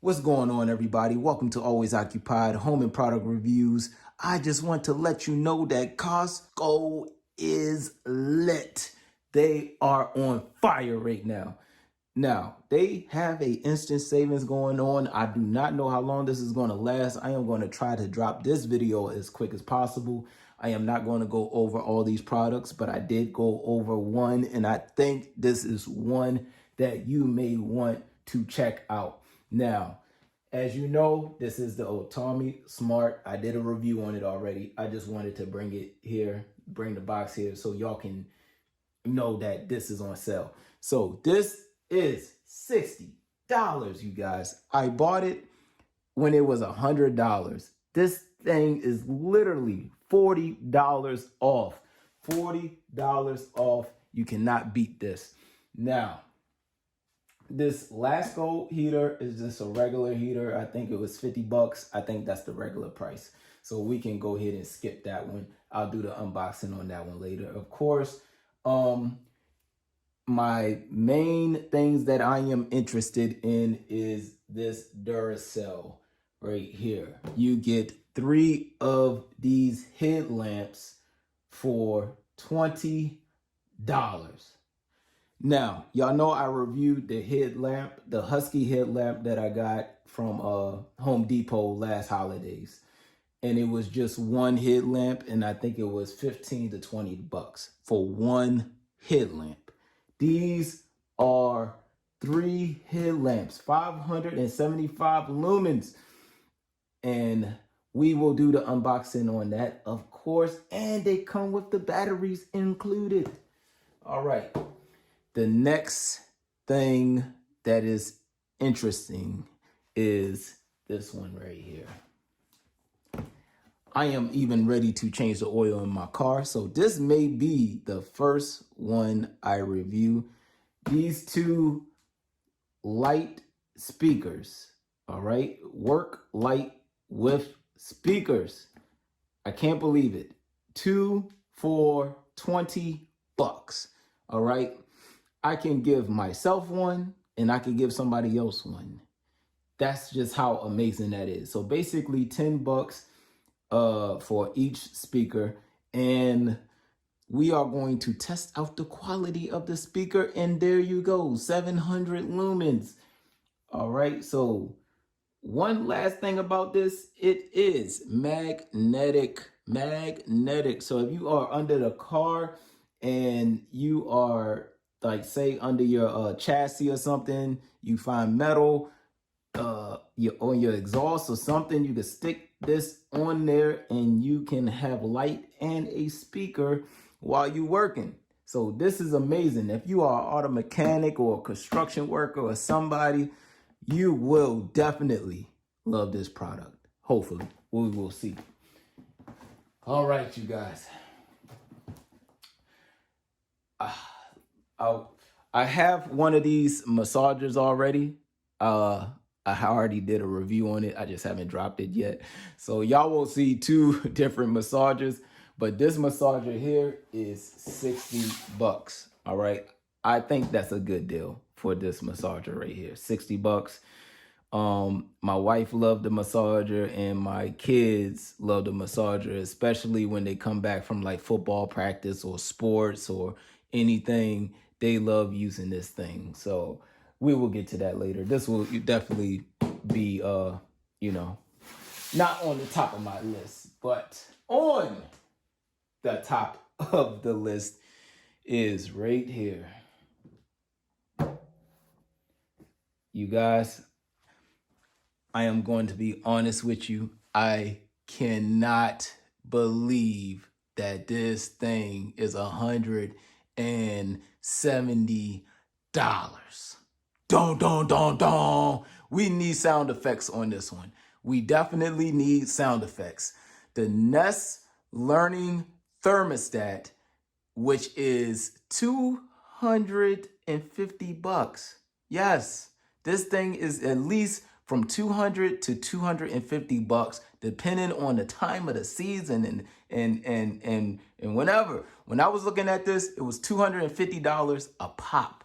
What's going on, everybody? Welcome to Always Occupied Home and Product Reviews. I just want to let you know that Costco is lit. They are on fire right now. Now, they have a instant savings going on. I do not know how long this is going to last. I am going to try to drop this video as quick as possible. I am not going to go over all these products, but I did go over one, and I think this is one that you may want to check out. Now, as you know, this is the Atomi Smart. I did a review on it already. I just wanted to bring it here, bring the box here so y'all can know that this is on sale. So this is $60, you guys. I bought it when it was $100. This thing is literally $40 off. $40 off. You cannot beat this. Now, this Lasco heater is just a regular heater. I think it was 50 bucks. I think that's the regular price. So we can go ahead and skip that one. I'll do the unboxing on that one later. Of course, my main things that I am interested in is this Duracell right here. You get 3 of these headlamps for $20. Now, y'all know I reviewed the headlamp, the Husky headlamp that I got from Home Depot last holidays. And it was just one headlamp, and I think it was 15 to 20 bucks for one headlamp. These are 3 headlamps, 575 lumens. And we will do the unboxing on that, of course. And they come with the batteries included. All right. The next thing that is interesting is this one right here. I am even ready to change the oil in my car. So this may be the first one I review. These 2 light speakers, all right? Work light with speakers. I can't believe it. 2 for 20 bucks, all right? I can give myself one and I can give somebody else one. That's just how amazing that is. So basically 10 bucks for each speaker, and we are going to test out the quality of the speaker, and there you go, 700 lumens. All right, so one last thing about this, it is magnetic. So if you are under the car and you are, like, say under your chassis or something, you find metal on your exhaust or something, you can stick this on there and you can have light and a speaker while you're working. So this is amazing. If you are an auto mechanic or a construction worker or somebody, you will definitely love this product. Hopefully, we will see. All right, you guys. I have one of these massagers already. I already did a review on it. I just haven't dropped it yet. So y'all will see 2 different massagers, but this massager here is 60 bucks. All right. I think that's a good deal for this massager right here. 60 bucks. My wife loved the massager and my kids love the massager, especially when they come back from like football practice or sports or anything. They love using this thing. So we will get to that later. This will definitely be, not on the top of my list, but on the top of the list is right here. You guys, I am going to be honest with you. I cannot believe that this thing is $170. Don. We need sound effects on this one. We definitely need sound effects. The Nest Learning Thermostat, which is 250 bucks. Yes, this thing is at least from 200 to 250 bucks, depending on the time of the season and whenever. When I was looking at this, it was $250 a pop.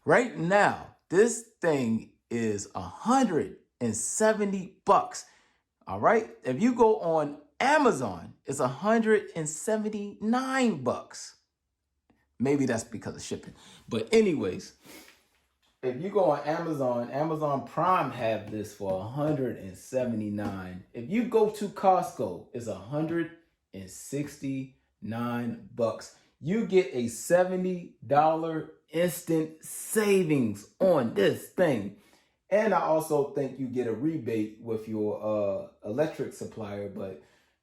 Right now, this thing is $170. $170. All right. If you go on Amazon, it's $179. Maybe that's because of shipping. But anyways, if you go on Amazon, Amazon Prime have this for $179. If you go to Costco, it's $169. You get a $70 instant savings on this thing. And I also think you get a rebate with your electric supplier, but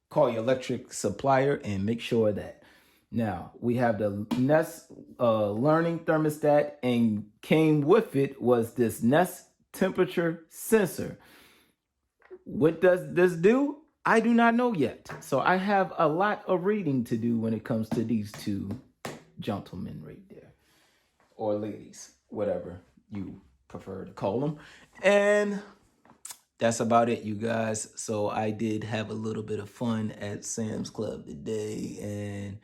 call your electric supplier and make sure that. Now, we have the Nest Learning Thermostat, and came with it was this Nest temperature sensor. What does this do? I do not know yet. So I have a lot of reading to do when it comes to these two gentlemen right there. Or ladies, whatever you prefer to call them. And that's about it, you guys. So I did have a little bit of fun at Sam's Club today, and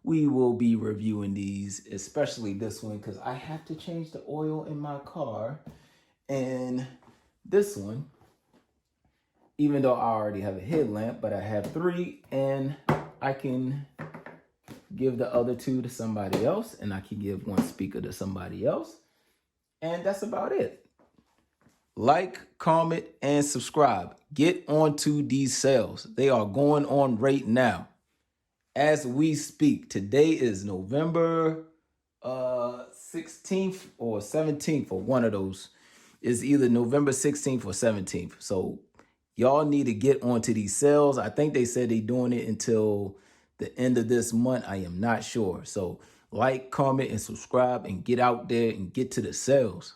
we will be reviewing these, especially this one, because I have to change the oil in my car. And this one, even though I already have a headlamp, but I have 3, and I can give the other 2 to somebody else, and I can give 1 speaker to somebody else. And that's about it. Like, comment, and subscribe. Get onto these sales. They are going on right now as we speak. Today is November 16th or 17th, or one of those. Is either November 16th or 17th. So y'all need to get onto these sales. I think they said they're doing it until the end of this month. I am not sure. So like, comment, and subscribe, and get out there and get to the sales.